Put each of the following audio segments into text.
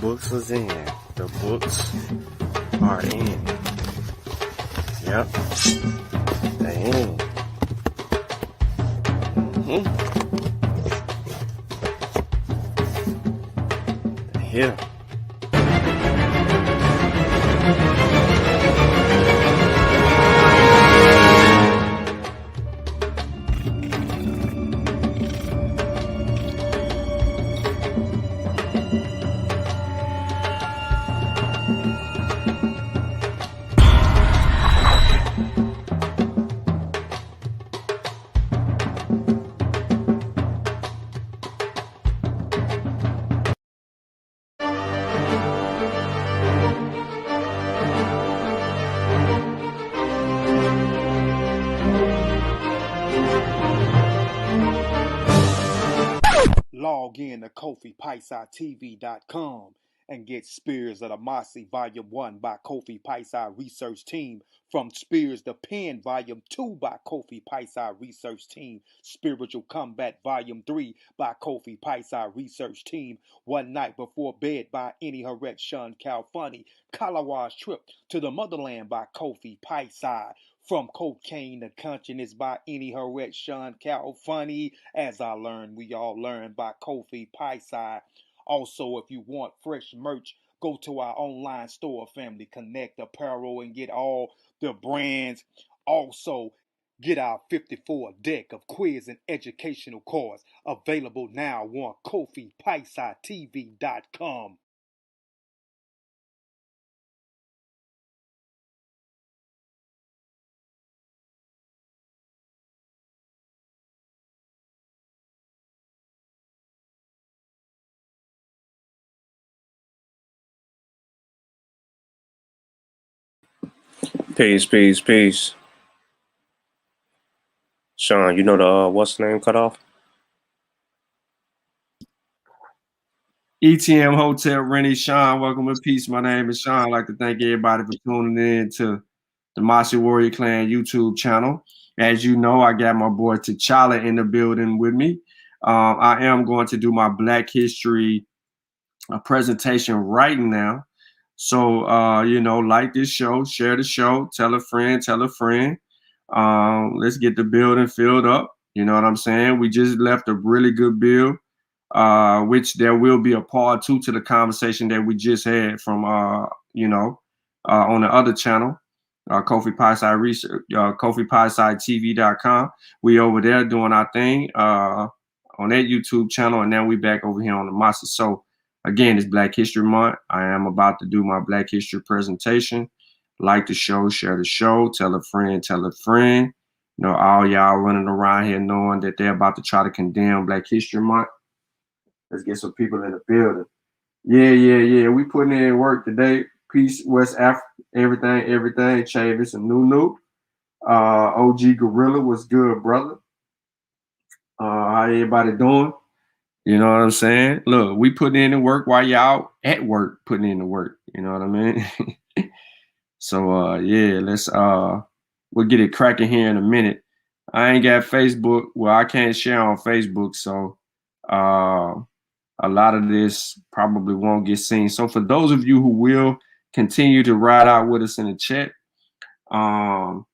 books was in. The books are in. Yep. They in. They're here. Log in to KofiPaisaTV.com and get Spears of the Mossy Volume 1 by Kofi Paisa Research Team, from Spears the Pen Volume 2 by Kofi Paisa Research Team, Spiritual Combat Volume 3 by Kofi Paisa Research Team, One Night Before Bed by Any Haret Shun Calfunny, Kalawa's Trip to the Motherland by Kofi Paisa, From Cocaine to Consciousness by Any Haret Shun Calfunny, As I Learned, We All Learn by Kofi Paisa. Also, if you want fresh merch, go to our online store, Family Connect Apparel, and get all the brands. Also, get our 54 deck of quiz and educational cards, available now on KofiPaisaTV.com. Peace. Sean, you know the what's the name cut off? ETM Hotel Rennie, Sean, welcome to Peace. My name is Sean. I'd like to thank everybody for tuning in to the Mossy Warrior Clan YouTube channel. As you know, I got my boy T'Challa in the building with me. I am going to do my Black History presentation right now. So, like this show, share the show, tell a friend. Let's get the building filled up. You know what I'm saying? We just left a really good build, which there will be a part 2 to the conversation that we just had from, on the other channel, Kofi Paisa Research, KofiPaisaTV.com. We over there doing our thing on that YouTube channel, and then we back over here on the Massa. So, again, it's Black History Month. I am about to do my Black History presentation. Like the show, share the show, tell a friend. You know, all y'all running around here knowing that they're about to try to condemn Black History Month. Let's get some people in the building. Yeah. We putting in work today. Peace, West Africa, everything. Chavis and Nunu. OG Gorilla, was good, brother? How everybody doing? You know what I'm saying? Look, we putting in the work while y'all at work putting in the work. You know what I mean? So let's we'll get it cracking here in a minute. I ain't got Facebook. Well, I can't share on Facebook, so a lot of this probably won't get seen. So for those of you who will continue to ride out with us in the chat, we're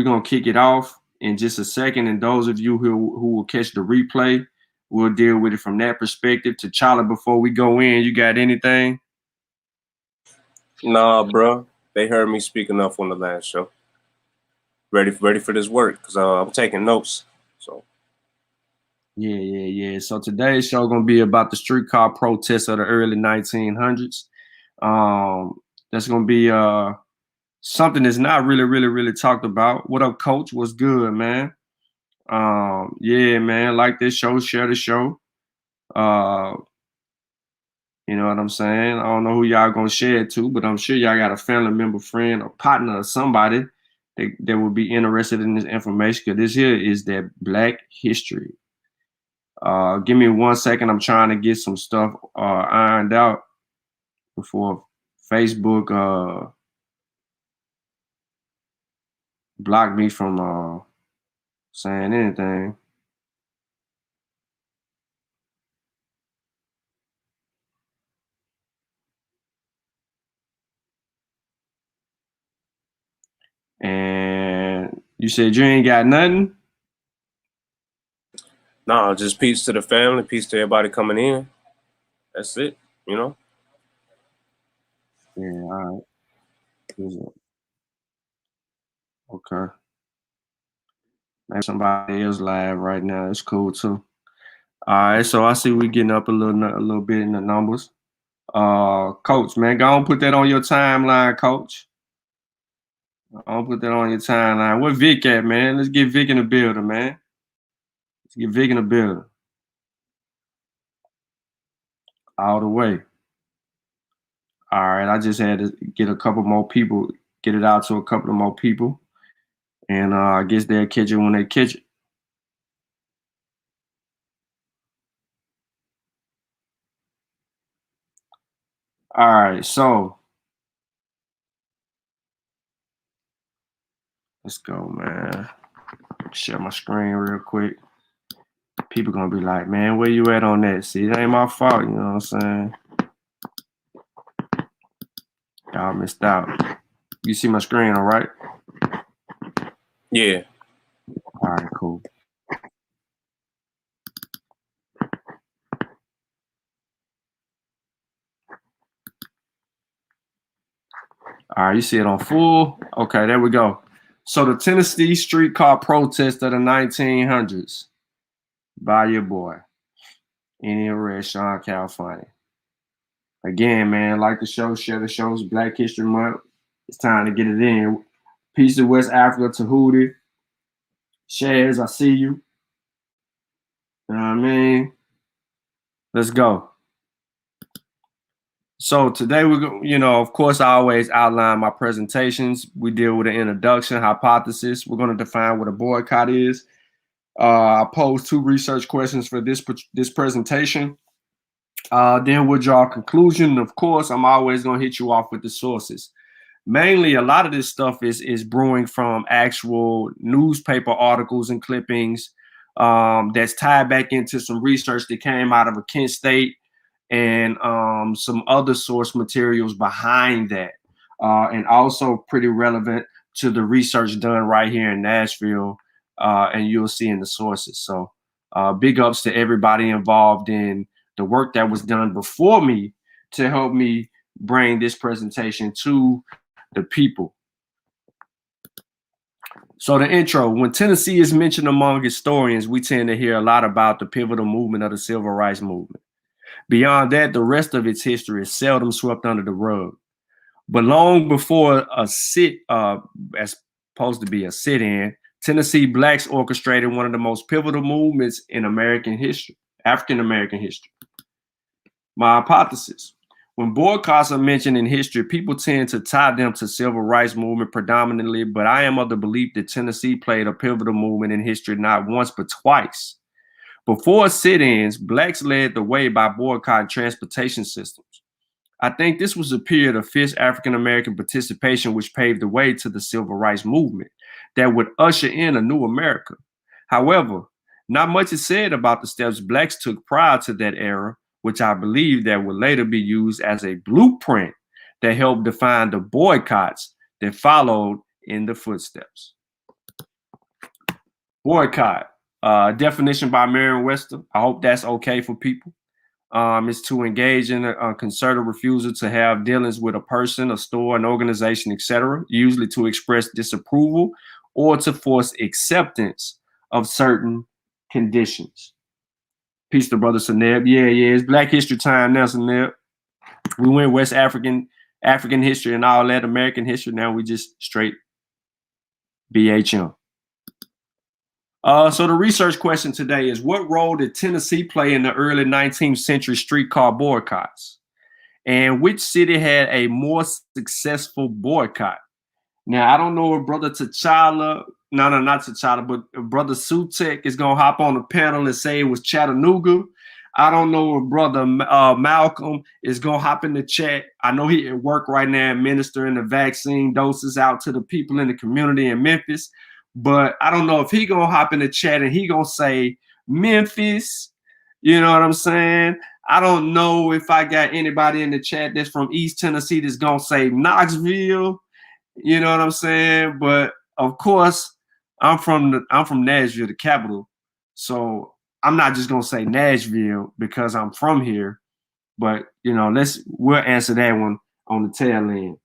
gonna kick it off in just a second. And those of you who will catch the replay, we'll deal with it from that perspective. T'Challa, before we go in, you got anything? Nah, bro. They heard me speak enough on the last show. Ready for this work, because I'm taking notes. So Yeah. So today's show gonna be about the streetcar protests of the early 1900s. That's gonna be something that's not really talked about. What up, Coach? What's good, man? Yeah, man. Like this show, share the show. You know what I'm saying? I don't know who y'all gonna share it to, but I'm sure y'all got a family member, friend, or partner, or somebody that would be interested in this information, because this here is that Black history. Give me 1 second. I'm trying to get some stuff ironed out before Facebook blocked me from saying anything. And you said you ain't got nothing? No, just peace to the family, peace to everybody coming in. That's it, you know. Yeah, all right. Okay. Maybe somebody else live right now. It's cool too. All right, so I see we getting up a little bit in the numbers. Coach, man, go on put that on your timeline, Coach. I'll put that on your timeline. Where Vic at, man? Let's get Vic in the building, man. Let's get Vic in the building. All the way. All right, I just had to get a couple more people, get it out to a couple of more people. And I guess they'll catch it when they catch it. All right, so let's go, man. Share my screen real quick. People gonna be like, man, where you at on that? See, it ain't my fault, you know what I'm saying? Y'all missed out. You see my screen, all right? Yeah. All right, cool. All right, you see it on full? Okay, there we go. So the Tennessee streetcar protest of the 1900s by your boy, Any Red Sean California. Again, man, like the show, share the shows, Black History Month. It's time to get it in. Peace to West Africa, Tahuti. Shares, I see you. You know what I mean? Let's go. So today we're going, you know, of course, I always outline my presentations. We deal with an introduction, hypothesis. We're going to define what a boycott is. I pose 2 research questions for this presentation. Then we'll draw a conclusion. Of course, I'm always going to hit you off with the sources. Mainly, a lot of this stuff is brewing from actual newspaper articles and clippings that's tied back into some research that came out of Kent State and some other source materials behind that, and also pretty relevant to the research done right here in Nashville, and you'll see in the sources. So big ups to everybody involved in the work that was done before me to help me bring this presentation to the people. So the intro, when Tennessee is mentioned among historians, we tend to hear a lot about the pivotal movement of the civil rights movement. Beyond that, the rest of its history is seldom swept under the rug. But long before as supposed to be a sit-in, Tennessee blacks orchestrated one of the most pivotal movements in American history, African American history. My hypothesis: when boycotts are mentioned in history, people tend to tie them to civil rights movement predominantly, but I am of the belief that Tennessee played a pivotal movement in history not once but twice. Before sit-ins, blacks led the way by boycotting transportation systems. I think this was a period of fierce African-American participation which paved the way to the civil rights movement that would usher in a new America. However, not much is said about the steps blacks took prior to that era, which I believe that would later be used as a blueprint that helped define the boycotts that followed in the footsteps. Boycott. Definition by Merriam-Webster. I hope that's okay for people. Is to engage in a concerted refusal to have dealings with a person, a store, an organization, etc., usually to express disapproval or to force acceptance of certain conditions. Peace to Brother Saneb. Yeah, it's Black History time now, Saneb. We went West African history and all that, American history. Now we just straight BHM. So the research question today is, what role did Tennessee play in the early 19th century streetcar boycotts? And which city had a more successful boycott? Now, I don't know if Brother T'Challa, not T'Challa, but Brother Sutek is going to hop on the panel and say it was Chattanooga. I don't know if Brother Malcolm is going to hop in the chat. I know he at work right now administering the vaccine doses out to the people in the community in Memphis. But I don't know if he gonna hop in the chat and he gonna say Memphis. You know what I'm saying? I don't know if I got anybody in the chat that's from East Tennessee that's gonna say Knoxville. You know what I'm saying? But of course, I'm from Nashville, the capital. So I'm not just gonna say Nashville because I'm from here, but you know, we'll answer that one on the tail end.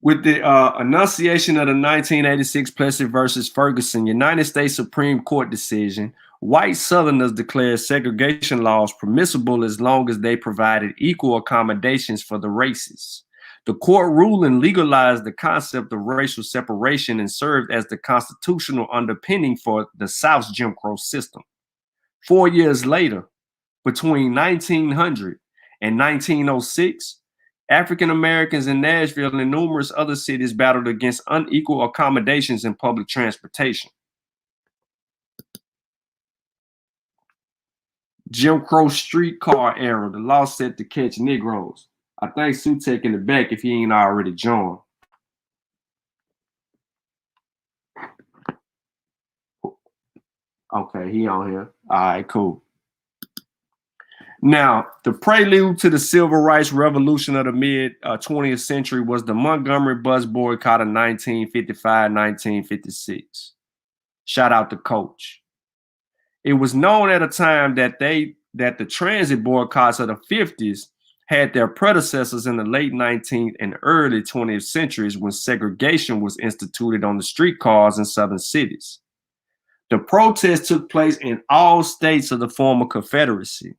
With the enunciation of the 1986 Plessy versus Ferguson United States Supreme Court decision, white Southerners declared segregation laws permissible as long as they provided equal accommodations for the races. The court ruling legalized the concept of racial separation and served as the constitutional underpinning for the South's Jim Crow system. 4 years later, between 1900 and 1906, African Americans in Nashville and numerous other cities battled against unequal accommodations in public transportation. Jim Crow streetcar era, the law set to catch Negroes. I think Sutek in the back if he ain't already joined. Okay, he on here. All right, cool. Now, the prelude to the civil rights revolution of the mid-20th century was the Montgomery bus boycott of 1955-1956. Shout out to Coach. It was known at a time that the transit boycotts of the 50s had their predecessors in the late 19th and early 20th centuries when segregation was instituted on the streetcars in southern cities. The protests took place in all states of the former Confederacy.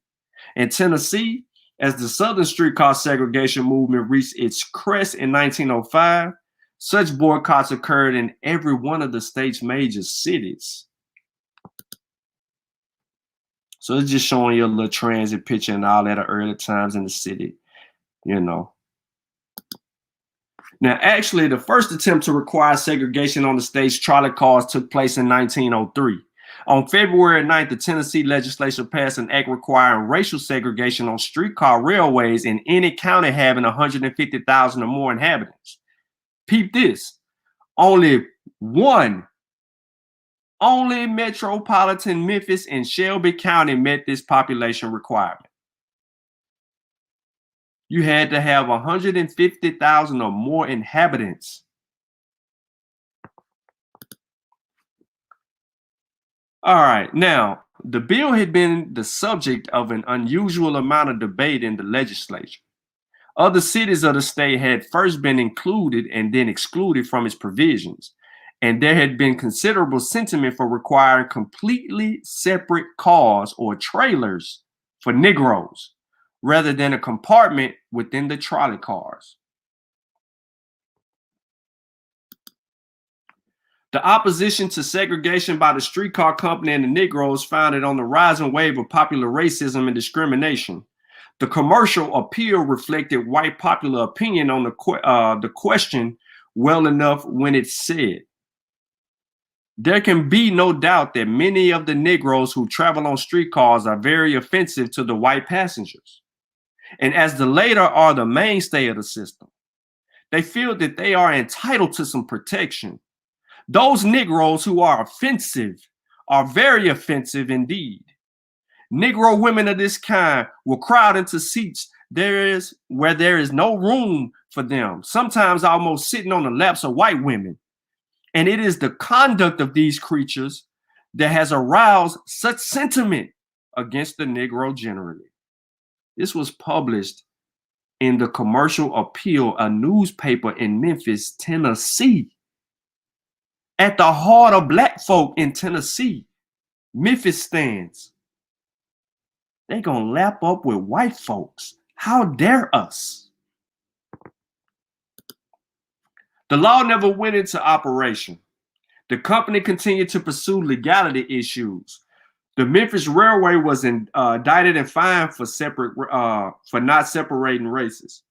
In Tennessee, as the Southern streetcar segregation movement reached its crest in 1905, such boycotts occurred in every one of the state's major cities. So it's just showing you a little transit picture and all that of early times in the city, you know. Now, actually, the first attempt to require segregation on the state's trolley cars took place in 1903. On February 9th, the Tennessee legislature passed an act requiring racial segregation on streetcar railways in any county having 150,000 or more inhabitants. Peep this. Only metropolitan Memphis and Shelby County met this population requirement. You had to have 150,000 or more inhabitants. All right, now, the bill had been the subject of an unusual amount of debate in the legislature. Other cities of the state had first been included and then excluded from its provisions, and there had been considerable sentiment for requiring completely separate cars or trailers for Negroes, rather than a compartment within the trolley cars. The opposition to segregation by the streetcar company and the Negroes founded on the rising wave of popular racism and discrimination. The commercial appeal reflected white popular opinion on the question well enough when it said, "There can be no doubt that many of the Negroes who travel on streetcars are very offensive to the white passengers. And as the latter are the mainstay of the system, they feel that they are entitled to some protection. Those Negroes who are offensive are very offensive indeed. Negro women of this kind will crowd into seats where there is no room for them, sometimes almost sitting on the laps of white women. And it is the conduct of these creatures that has aroused such sentiment against the Negro generally." This was published in the Commercial Appeal, a newspaper in Memphis, Tennessee. At the heart of black folk in Tennessee, Memphis stands. They gonna lap up with white folks. How dare us? The law never went into operation. The company continued to pursue legality issues. The Memphis Railway was indicted and fined for not separating races.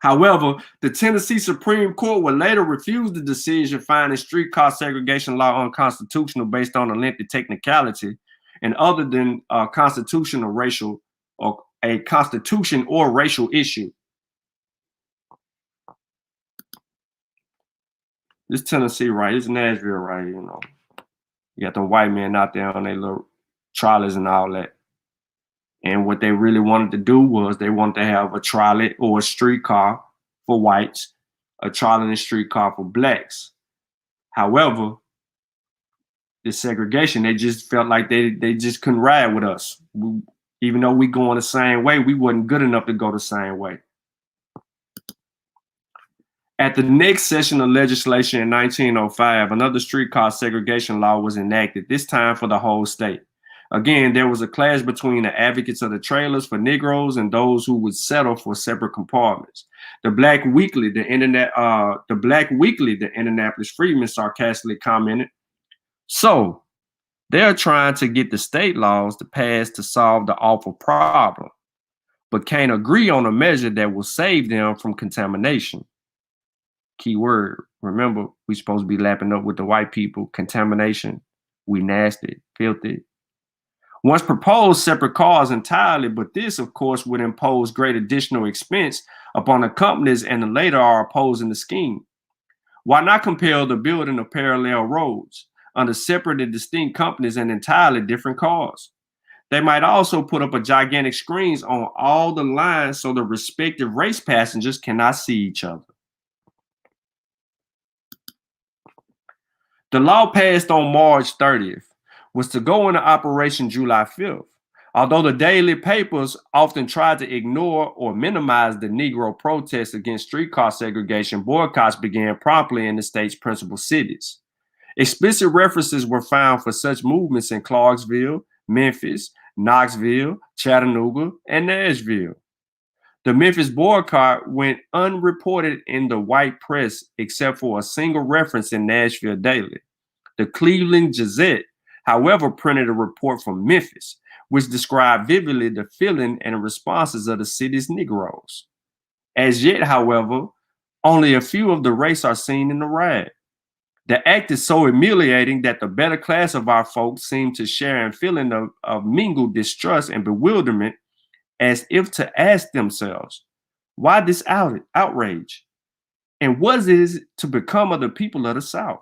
However, the Tennessee Supreme Court would later refuse the decision, finding streetcar segregation law unconstitutional based on a lengthy technicality and other than a constitution or racial issue. This Tennessee right, this Nashville right, you know. You got the white men out there on their little trolleys and all that. And what they really wanted to do was they wanted to have a trolley or a streetcar for whites, a trolley and streetcar for blacks. However, this segregation, they just felt like they just couldn't ride with us. Even though we going the same way, we wasn't good enough to go the same way. At the next session of legislation in 1905, another streetcar segregation law was enacted, this time for the whole state. Again, there was a clash between the advocates of the trailers for Negroes and those who would settle for separate compartments. The Black Weekly, the Indianapolis Freedman, sarcastically commented, "So, they're trying to get the state laws to pass to solve the awful problem, but can't agree on a measure that will save them from contamination." Key word. Remember, we supposed to be lapping up with the white people. Contamination. We nasty, filthy. Once proposed separate cars entirely, but this, of course, would impose great additional expense upon the companies, and the latter are opposing the scheme. Why not compel the building of parallel roads under separate and distinct companies and entirely different cars? They might also put up a gigantic screens on all the lines so the respective race passengers cannot see each other. The law passed on March 30th was to go into operation July 5th. Although the daily papers often tried to ignore or minimize the Negro protests against streetcar segregation, boycotts began promptly in the state's principal cities. Explicit references were found for such movements in Clarksville, Memphis, Knoxville, Chattanooga, and Nashville. The Memphis boycott went unreported in the white press except for a single reference in Nashville Daily. The Cleveland Gazette, however, printed a report from Memphis, which described vividly the feeling and responses of the city's Negroes. As yet, however, only a few of the race are seen in the riot. The act is so humiliating that the better class of our folks seem to share in feeling of mingled distrust and bewilderment, as if to ask themselves, why this outrage? And what is it to become of the people of the South?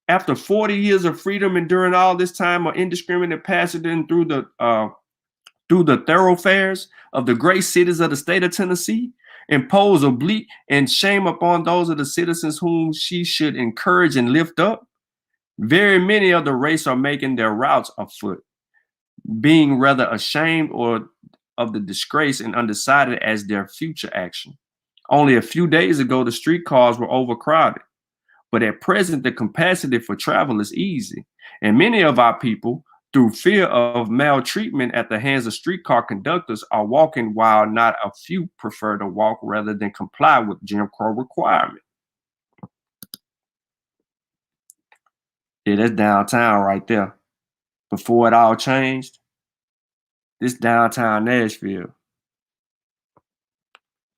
After 40 years of freedom and during all this time of indiscriminate passage through the thoroughfares of the great cities of the state of Tennessee, impose oblique and shame upon those of the citizens whom she should encourage and lift up? Very many of the race are making their routes afoot, being rather ashamed or of the disgrace and undecided as their future action. Only a few days ago, the streetcars were overcrowded, but at present, the capacity for travel is easy, and many of our people, through fear of maltreatment at the hands of streetcar conductors, are walking, while not a few prefer to walk rather than comply with Jim Crow requirement. Yeah, that's downtown right there. Before it all changed, this downtown Nashville.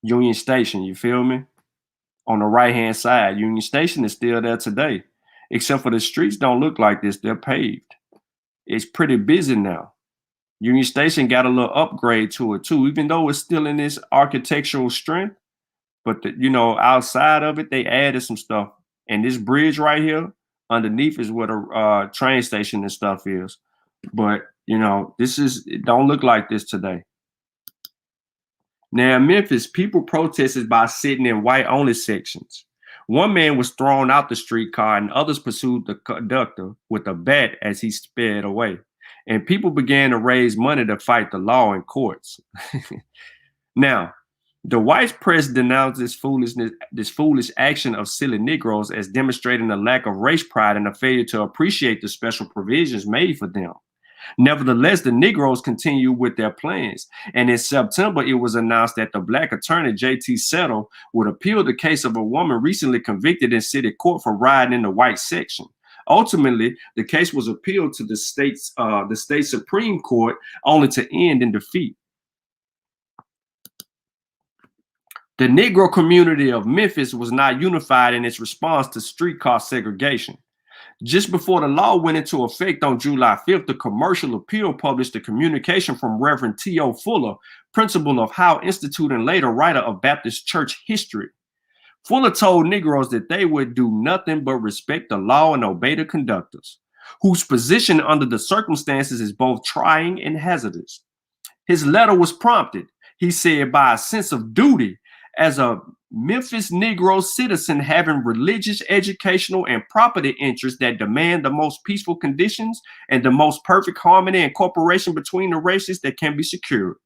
Union Station, you feel me? On the right-hand side, Union Station is still there today, except for the streets don't look like this, they're paved. It's pretty busy now. Union Station got a little upgrade to it too, even though it's still in this architectural strength, but outside of it, they added some stuff. And this bridge right here, underneath is where the train station and stuff is. But, it don't look like this today. Now in Memphis, people protested by sitting in white-only sections. One man was thrown out the streetcar and others pursued the conductor with a bat as he sped away. And people began to raise money to fight the law in courts. Now, the white press denounced this foolish action of silly Negroes as demonstrating a lack of race pride and a failure to appreciate the special provisions made for them. Nevertheless, the Negroes continued with their plans, and in September, it was announced that the Black attorney, J.T. Settle, would appeal the case of a woman recently convicted in city court for riding in the white section. Ultimately, the case was appealed to the state Supreme Court, only to end in defeat. The Negro community of Memphis was not unified in its response to streetcar segregation. Just before the law went into effect on July 5th, the Commercial Appeal published a communication from Reverend T.O. Fuller, principal of Howe Institute and later writer of Baptist church history. Fuller told Negroes that they would do nothing but respect the law and obey the conductors, whose position under the circumstances is both trying and hazardous. His letter was prompted, he said, by a sense of duty as a Memphis Negro citizen having religious, educational, and property interests that demand the most peaceful conditions and the most perfect harmony and cooperation between the races that can be secured.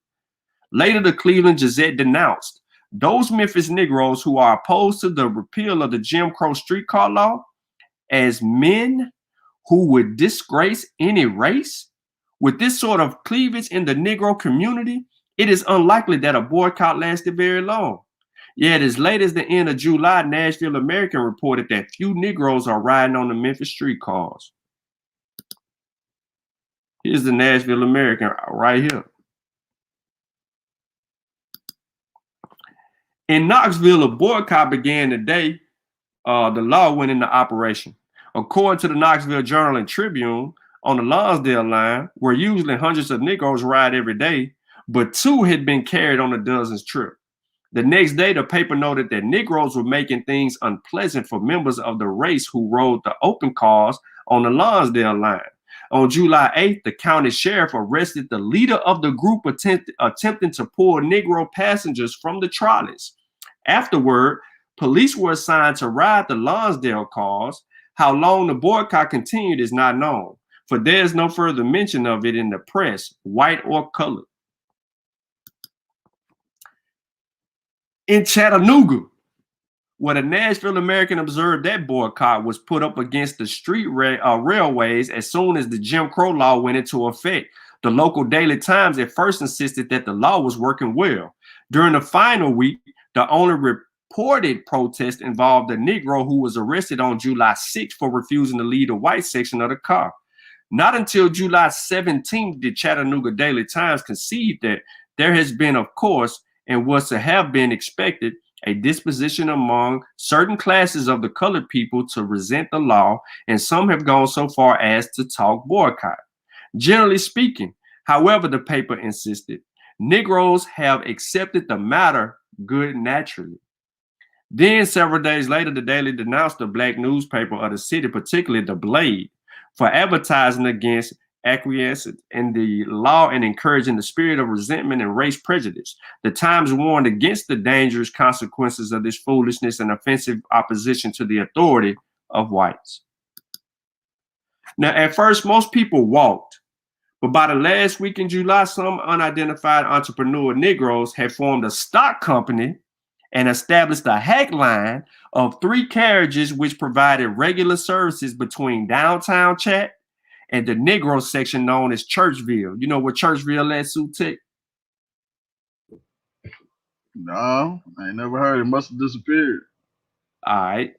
Later, the Cleveland Gazette denounced those Memphis Negroes who are opposed to the repeal of the Jim Crow streetcar law as men who would disgrace any race. With this sort of cleavage in the Negro community, it is unlikely that a boycott lasted very long. Yet as late as the end of July, Nashville American reported that few Negroes are riding on the Memphis streetcars. Here's the Nashville American right here. In Knoxville, a boycott began the day the law went into operation. According to the Knoxville Journal and Tribune, on the Lonsdale line, where usually hundreds of Negroes ride every day, but 2 had been carried on a dozen's trip. The next day, the paper noted that Negroes were making things unpleasant for members of the race who rode the open cars on the Lonsdale line. On July 8th, the county sheriff arrested the leader of the group attempting to pull Negro passengers from the trolleys. Afterward, police were assigned to ride the Lonsdale cars. How long the boycott continued is not known, for there is no further mention of it in the press, white or colored. In Chattanooga, where the Nashville American observed that boycott was put up against the street railways as soon as the Jim Crow law went into effect. The local Daily Times at first insisted that the law was working well. During the final week, the only reported protest involved a Negro who was arrested on July 6th for refusing to leave the white section of the car. Not until July 17th did Chattanooga Daily Times concede that there has been, of course, and was to have been expected, a disposition among certain classes of the colored people to resent the law, and some have gone so far as to talk boycott. Generally speaking, however, the paper insisted, Negroes have accepted the matter good naturally. Then, several days later, the Daily denounced the black newspaper of the city, particularly the Blade, for advertising against acquiescence in the law and encouraging the spirit of resentment and race prejudice. The Times warned against the dangerous consequences of this foolishness and offensive opposition to the authority of whites. Now, at first, most people walked, but by the last week in July, some unidentified entrepreneur Negroes had formed a stock company and established a hack line of 3 carriages which provided regular services between downtown Chat and the Negro section known as Churchville. You know where Churchville at, Sutek? No, I ain't never heard. It must have disappeared. All right.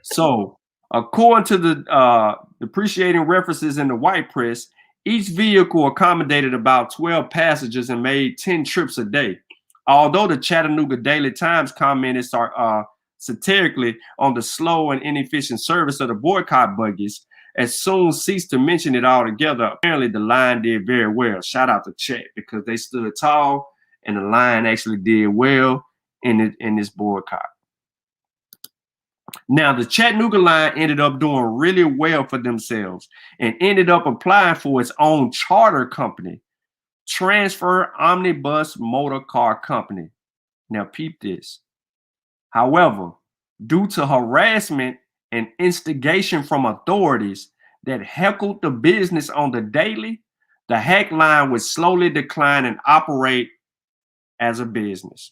So, according to the depreciating references in the white press, each vehicle accommodated about 12 passengers and made 10 trips a day. Although the Chattanooga Daily Times commented satirically on the slow and inefficient service of the boycott buggies, as soon ceased to mention it altogether. Apparently, the line did very well. Shout out to Chat, because they stood tall and the line actually did well in this boycott. Now, the Chattanooga line ended up doing really well for themselves and ended up applying for its own charter company, Transfer Omnibus Motor Car Company. Now, peep this. However, due to harassment and instigation from authorities that heckled the business on the daily, the hack line would slowly decline and operate as a business.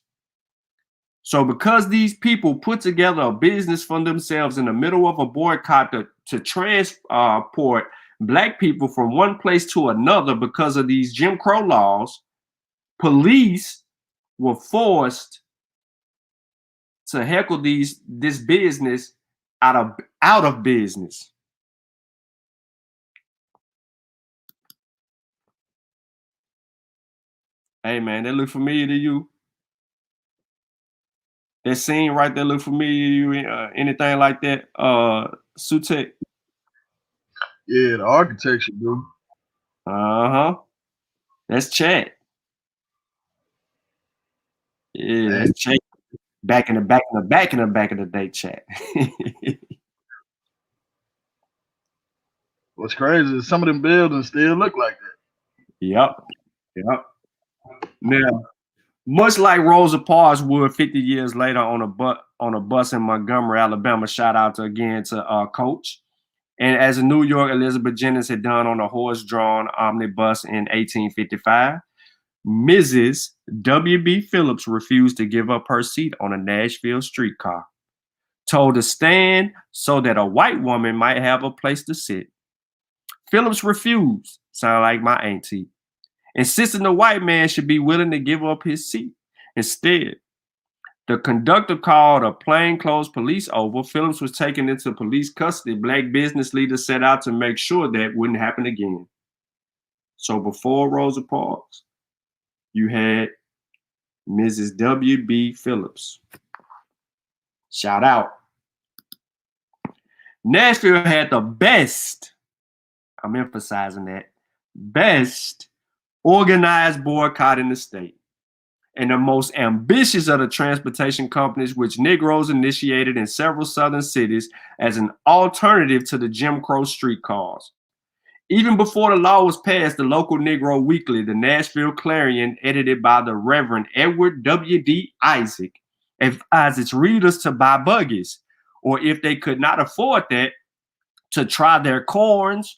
So because these people put together a business for themselves in the middle of a boycott to transport black people from one place to another because of these Jim Crow laws, police were forced to heckle this business out of business. Hey man, that look familiar to you? That scene right there look familiar to you? Anything like that, Sutek? Yeah, the architecture, dude. That's Chat. Yeah, that's Chat. Back in the day, Chat. What's crazy is some of them buildings still look like that. Yep. Much like Rosa Parks would 50 years later on a bus in Montgomery, Alabama. Shout out to Coach. And as a New York Elizabeth Jennings had done on a horse-drawn omnibus in 1855, Mrs. W.B. Phillips refused to give up her seat on a Nashville streetcar, told to stand so that a white woman might have a place to sit. Phillips refused, sound like my auntie, insisting the white man should be willing to give up his seat. Instead, the conductor called a plainclothes police over. Phillips was taken into police custody. Black business leaders set out to make sure that wouldn't happen again. So before Rosa Parks, you had Mrs. W.B. Phillips. Shout out. Nashville had the best, I'm emphasizing that, best organized boycott in the state, and the most ambitious of the transportation companies, which Negroes initiated in several southern cities as an alternative to the Jim Crow streetcars. Even before the law was passed, the local Negro weekly, the Nashville Clarion, edited by the Reverend Edward W.D. Isaac, advised its readers to buy buggies, or if they could not afford that, to try their corns,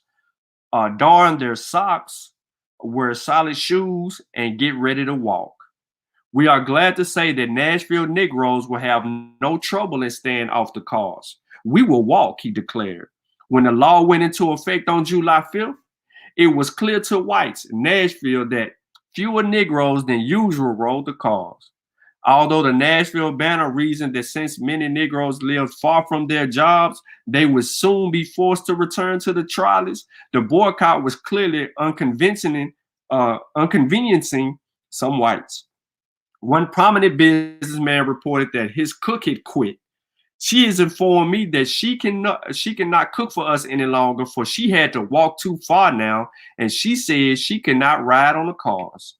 darn their socks, wear solid shoes, and get ready to walk. We are glad to say that Nashville Negroes will have no trouble in staying off the cars. We will walk, he declared. When the law went into effect on July 5th, it was clear to whites in Nashville that fewer Negroes than usual rode the cars. Although the Nashville Banner reasoned that since many Negroes lived far from their jobs, they would soon be forced to return to the trolleys, the boycott was clearly inconveniencing some whites. One prominent businessman reported that his cook had quit. She has informed me that she cannot cook for us any longer, for she had to walk too far now, and she says she cannot ride on the cars.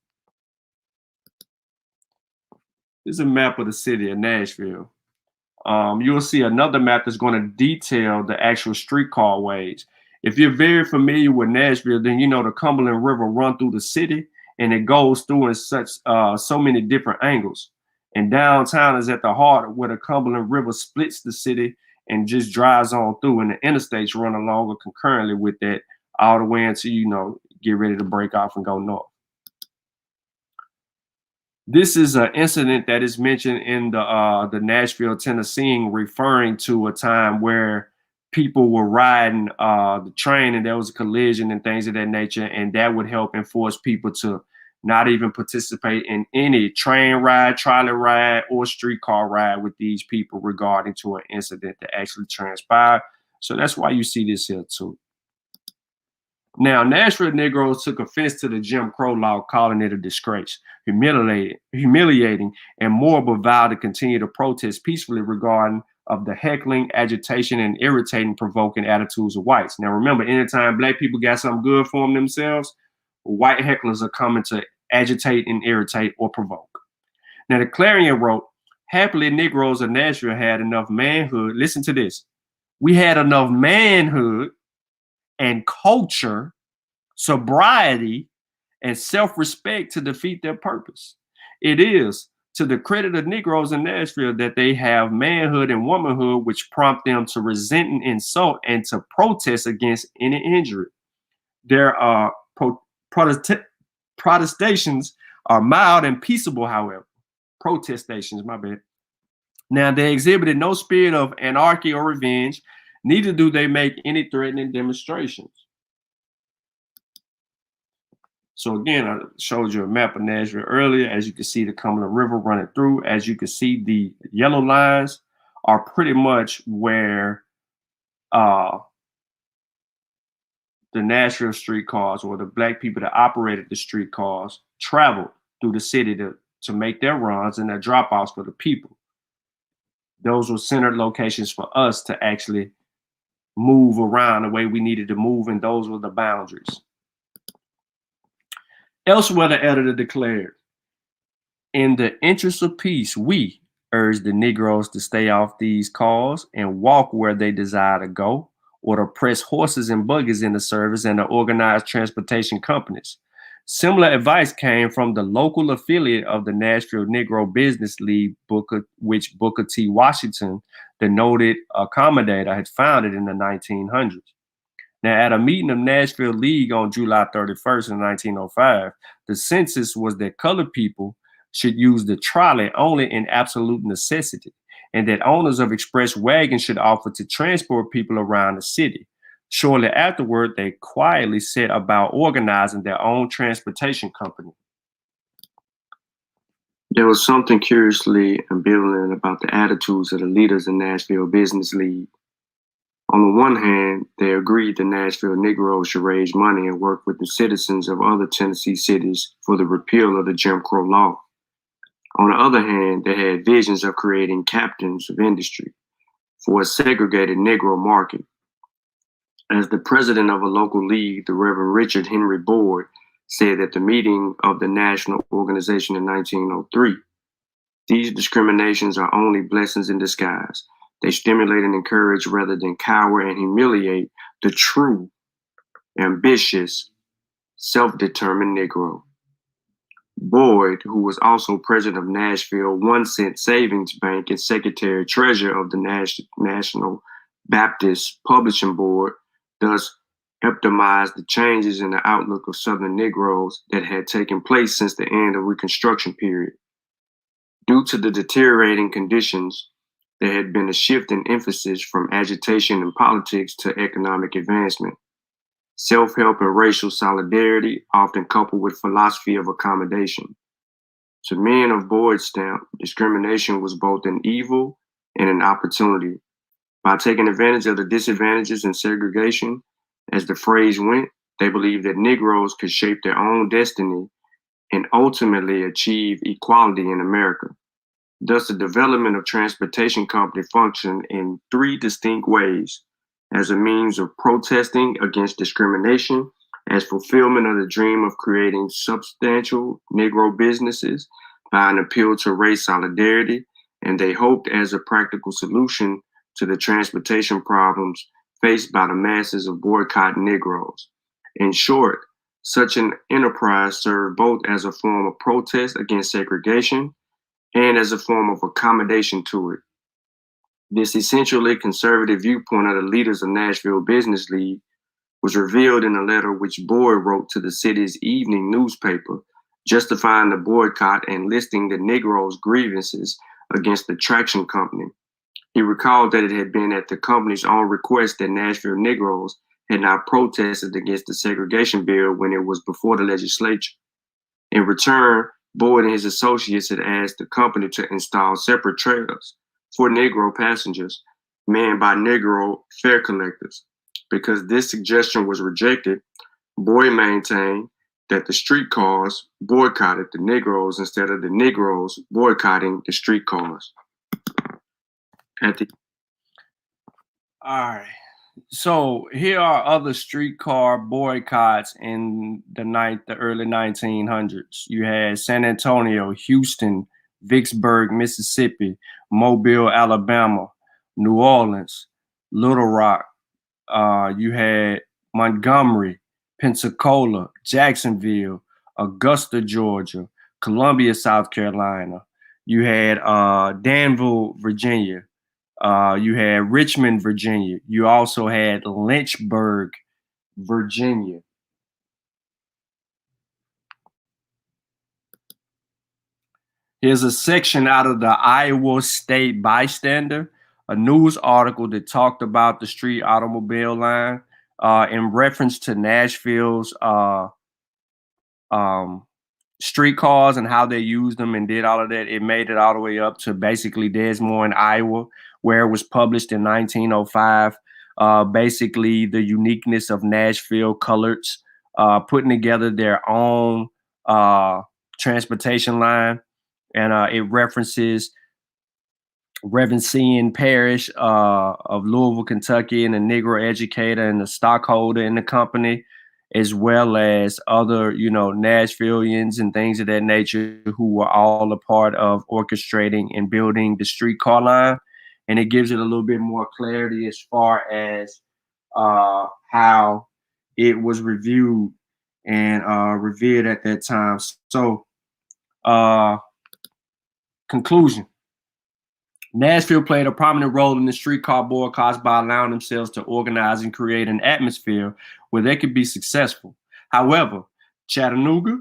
This is a map of the city of Nashville. You'll see another map that's going to detail the actual streetcar ways. If you're very familiar with Nashville, then you know the Cumberland River run through the city, and it goes through in so many different angles. And downtown is at the heart where the Cumberland River splits the city and just drives on through, and the interstates run along concurrently with that all the way until, you know, get ready to break off and go north. This is an incident that is mentioned in the Nashville Tennessean, referring to a time where people were riding the train and there was a collision and things of that nature, and that would help enforce people to not even participate in any train ride, trolley ride, or streetcar ride with these people regarding to an incident that actually transpired. So that's why you see this here too. Now, Nashville Negroes took offense to the Jim Crow law, calling it a disgrace, humiliating, and moral vow to continue to protest peacefully regarding of the heckling, agitation, and irritating, provoking attitudes of whites. Now, remember, anytime black people got something good for them themselves, white hecklers are coming to agitate and irritate or provoke. Now, the Clarion wrote, happily, Negroes of Nashville had enough manhood. Listen to this. We had enough manhood and culture, sobriety, and self-respect to defeat their purpose. It is to the credit of Negroes in Nashville that they have manhood and womanhood, which prompt them to resent and insult and to protest against any injury. Their protestations are mild and peaceable, however. Protestations, my bad. Now, they exhibited no spirit of anarchy or revenge, neither do they make any threatening demonstrations. So again, I showed you a map of Nashville earlier. As you can see, the Cumberland River running through. As you can see, the yellow lines are pretty much where the Nashville streetcars, or the black people that operated the streetcars, traveled through the city to make their runs and their drop-offs for the people. Those were centered locations for us to actually move around the way we needed to move, and those were the boundaries. Elsewhere, the editor declared, in the interest of peace, we urge the Negroes to stay off these cars and walk where they desire to go, or to press horses and buggies into service and to organize transportation companies. Similar advice came from the local affiliate of the Nashville Negro Business League, which Booker T. Washington, the noted accommodator, had founded in the 1900s. Now, at a meeting of Nashville League on July 31st in 1905, the census was that colored people should use the trolley only in absolute necessity, and that owners of express wagons should offer to transport people around the city. Shortly afterward, they quietly set about organizing their own transportation company. There was something curiously ambivalent about the attitudes of the leaders in Nashville Business League. On the one hand, they agreed the Nashville Negroes should raise money and work with the citizens of other Tennessee cities for the repeal of the Jim Crow law. On the other hand, they had visions of creating captains of industry for a segregated Negro market. As the president of a local league, the Reverend Richard Henry Boyd said at the meeting of the National Organization in 1903, "These discriminations are only blessings in disguise. They stimulate and encourage rather than cower and humiliate the true, ambitious, self-determined Negro." Boyd, who was also president of Nashville 1 Cent Savings Bank and secretary treasurer of the National Baptist Publishing Board, thus epitomized the changes in the outlook of Southern Negroes that had taken place since the end of Reconstruction period. Due to the deteriorating conditions, there had been a shift in emphasis from agitation in politics to economic advancement. Self-help and racial solidarity, often coupled with philosophy of accommodation. To men of Boyd's stamp, discrimination was both an evil and an opportunity. By taking advantage of the disadvantages and segregation, as the phrase went, they believed that Negroes could shape their own destiny and ultimately achieve equality in America. Thus, the development of transportation company functioned in 3 distinct ways: as a means of protesting against discrimination, as fulfillment of the dream of creating substantial Negro businesses by an appeal to race solidarity, and they hoped as a practical solution to the transportation problems faced by the masses of boycotting Negroes. In short, such an enterprise served both as a form of protest against segregation and as a form of accommodation to it. This essentially conservative viewpoint of the leaders of Nashville Business League was revealed in a letter which Boyd wrote to the city's evening newspaper, justifying the boycott and listing the Negroes' grievances against the traction company. He recalled that it had been at the company's own request that Nashville Negroes had not protested against the segregation bill when it was before the legislature. In return, Boyd and his associates had asked the company to install separate trailers for Negro passengers, manned by Negro fare collectors. Because this suggestion was rejected, Boyd maintained that the streetcars boycotted the Negroes instead of the Negroes boycotting the streetcars. All right. So here are other streetcar boycotts in the early 1900s. You had San Antonio, Houston, Vicksburg, Mississippi, Mobile, Alabama, New Orleans, Little Rock. You had Montgomery, Pensacola, Jacksonville, Augusta, Georgia, Columbia, South Carolina. You had Danville, Virginia. You had Richmond, Virginia. You also had Lynchburg, Virginia. Here's a section out of the Iowa State Bystander, a news article that talked about the street automobile line in reference to Nashville's streetcars and how they used them and did all of that. It made it all the way up to basically Des Moines, Iowa, where it was published in 1905. Basically, the uniqueness of Nashville coloreds putting together their own transportation line. And it references Reverend C.N. Parrish of Louisville, Kentucky, and a Negro educator and a stockholder in the company, as well as other, Nashvillians and things of that nature who were all a part of orchestrating and building the streetcar line. And it gives it a little bit more clarity as far as how it was reviewed and revered at that time. So, conclusion. Nashville played a prominent role in the streetcar boycotts by allowing themselves to organize and create an atmosphere where they could be successful. However, Chattanooga,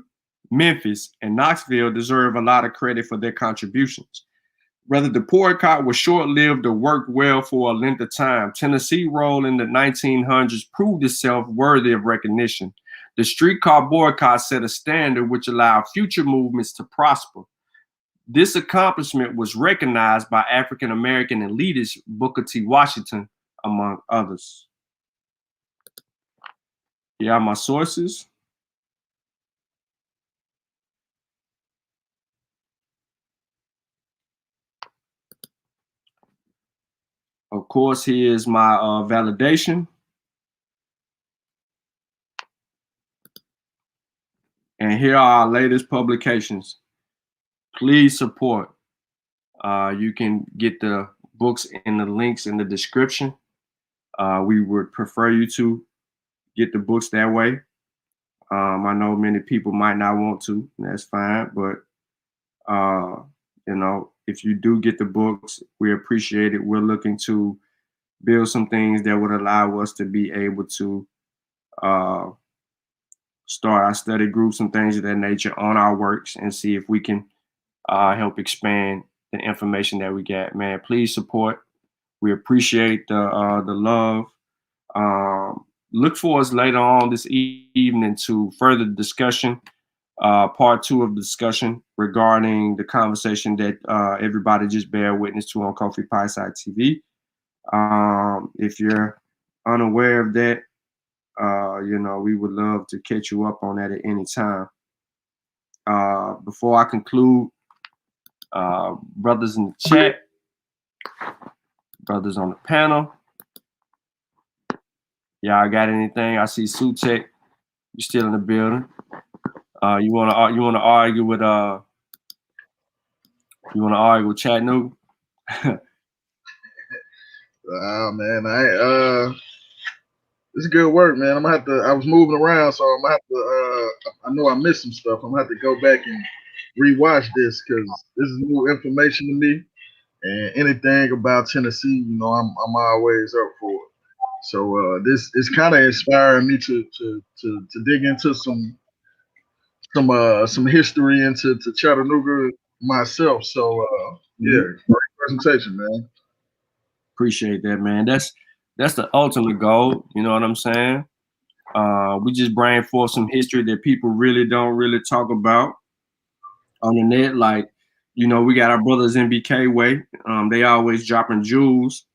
Memphis, and Knoxville deserve a lot of credit for their contributions. Whether the boycott was short-lived or worked well for a length of time, Tennessee's role in the 1900s proved itself worthy of recognition. The streetcar boycott set a standard which allowed future movements to prosper. This accomplishment was recognized by African-American elitist Booker T. Washington, among others. Here are my sources. Of course, here is my validation. And here are our latest publications. Please support. You can get the books and the links in the description. We would prefer you to get the books that way. I know many people might not want to, and that's fine. But, you know, if you do get the books, we appreciate it. We're looking to build some things that would allow us to be able to start our study groups and things of that nature on our works and see if we can help expand the information that we get. Man, please support. We appreciate the love. Look for us later on this evening to further discussion, part 2 of the discussion regarding the conversation that everybody just bear witness to on Kofi Pieside TV. If you're unaware of that, you know, we would love to catch you up on that at any time. Before I conclude, brothers in the chat, brothers on the panel, y'all got anything? I see Sutek, you still in the building. You wanna argue with Chattanooga? Man, it's good work, man. I'm gonna have to. I was moving around, so I'm gonna have to. I know I missed some stuff. I'm gonna have to go back and rewatch this because this is new information to me. And anything about Tennessee, you know, I'm always up for it. So this is kind of inspiring me to dig into some history into Chattanooga myself. So yeah, great presentation, man. Appreciate that, man. That's the ultimate goal. You know what I'm saying? We just bring forth some history that people really don't talk about on the net. Like, you know, we got our brothers NBK way. They always dropping jewels.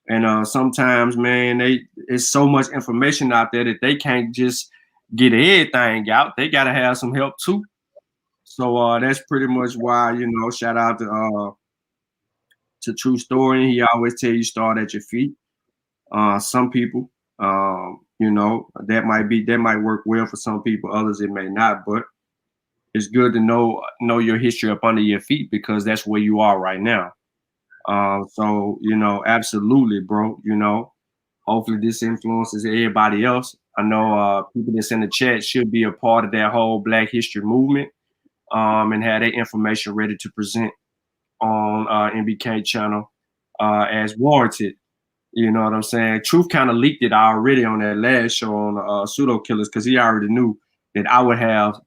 And sometimes, man, it's so much information out there that they can't just get everything out. They got to have some help too. So that's pretty much why, you know, shout out to True Story. He always tell you start at your feet. Some people, you know, that might work well for some people. Others it may not. But it's good to know your history up under your feet because that's where you are right now. So, you know, absolutely, bro. You know, hopefully this influences everybody else. I know people that's in the chat should be a part of that whole Black History movement and have their information ready to present on NBK channel as warranted. You know what I'm saying? Truth kind of leaked it already on that last show on Pseudo Killers because he already knew that I would have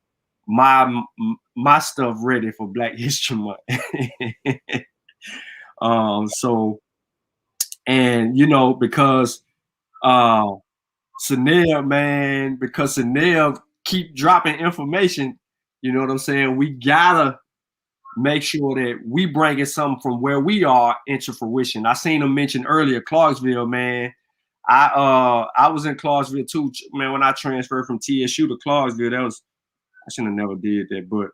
my stuff ready for Black History Month. So, and you know, because Sanel, man, because Sanel keep dropping information, you know what I'm saying? We gotta make sure that we bringing something from where we are into fruition. I seen him mention earlier, Clarksville, man. I was in Clarksville too, man. When I transferred from TSU to Clarksville, I should have never did that, but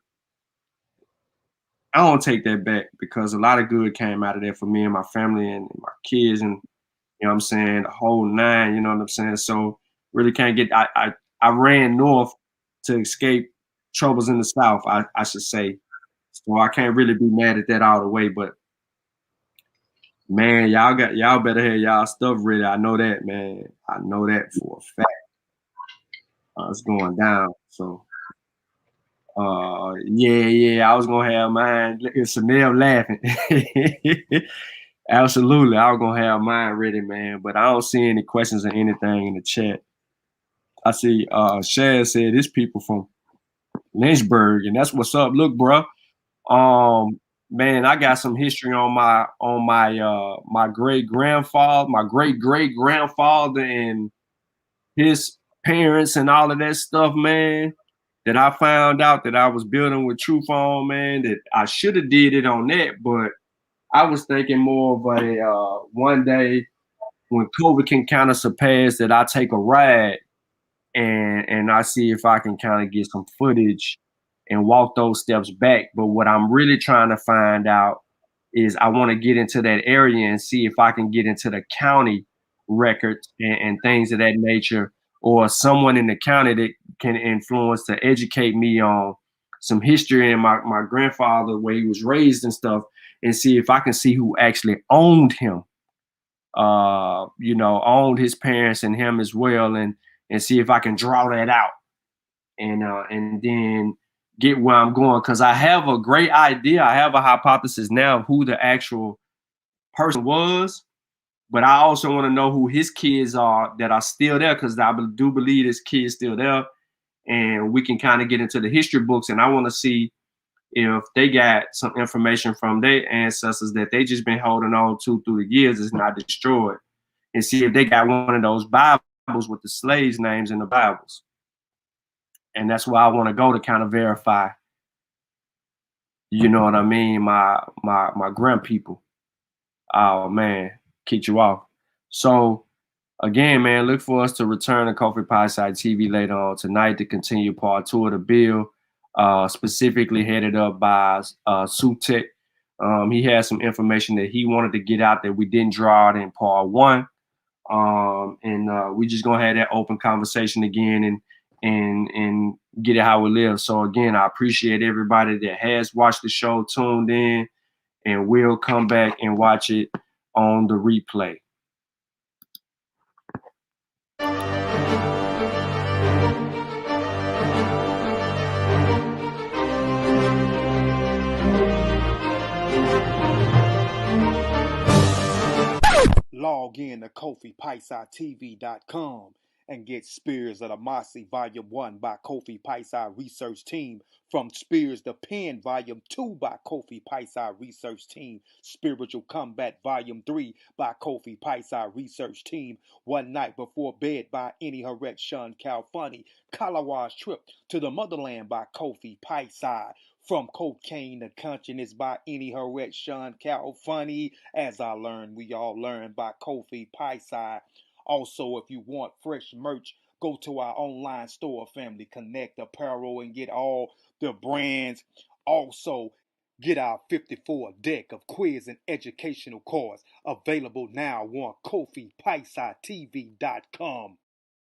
I don't take that back because a lot of good came out of that for me and my family and my kids, and you know what I'm saying, the whole nine. You know what I'm saying. So really can't get. I ran north to escape troubles in the South. I should say. So I can't really be mad at that all the way, but man, y'all better have y'all stuff ready. I know that, man. I know that for a fact. It's going down. So, yeah, I was gonna have mine. It's Chanel laughing. Absolutely, I was gonna have mine ready, man. But I don't see any questions or anything in the chat. I see Shad said this people from Lynchburg, and that's what's up. Look, bro. Man, I got some history on my my great great grandfather and his parents and all of that stuff, man. That I found out that I was building with Truth on, man. That I should have did it on that, but I was thinking more of a one day when COVID can kind of surpass that I take a ride and I see if I can kind of get some footage and walk those steps back. But what I'm really trying to find out is I want to get into that area and see if I can get into the county records and things of that nature, or someone in the county that can influence to educate me on some history and my grandfather, where he was raised and stuff, and see if I can see who actually owned him, owned his parents and him as well, and see if I can draw that out and then get where I'm going. Because I have a great idea. I have a hypothesis now of who the actual person was, but I also want to know who his kids are that are still there, because I do believe his kids still there, and we can kind of get into the history books, and I want to see if they got some information from their ancestors that they just been holding on to through the years, is not destroyed, and see if they got one of those Bibles with the slaves' names in the Bibles. And that's why I want to go to kind of verify, you know what I mean, my grand people. Oh man, kick you off. So again, man, look for us to return to Kofi Pie Side TV later on tonight to continue part 2 of the bill, specifically headed up by Sutek. He has some information that he wanted to get out that we didn't draw out in part 1. And we just gonna have that open conversation again and get it how it lives. So again, I appreciate everybody that has watched the show, tuned in, and will come back and watch it on the replay. Log in to KofiPaisaTV.com and get Spears of the Mossy Volume 1 by Kofi Paisa Research Team, from Spears the Pen Volume 2 by Kofi Paisa Research Team, Spiritual Combat Volume 3 by Kofi Paisa Research Team, One Night Before Bed by Any Harek Shun Calfunny, Kalawa's Trip to the Motherland by Kofi Paisa, From Cocaine to Consciousness by Any Harek Shun Calfunny, As I Learn, We All Learn by Kofi Paisa. Also, if you want fresh merch, go to our online store, Family Connect Apparel, and get all the brands. Also, get our 54 deck of quiz and educational cards available now on KofiPaisaTV.com.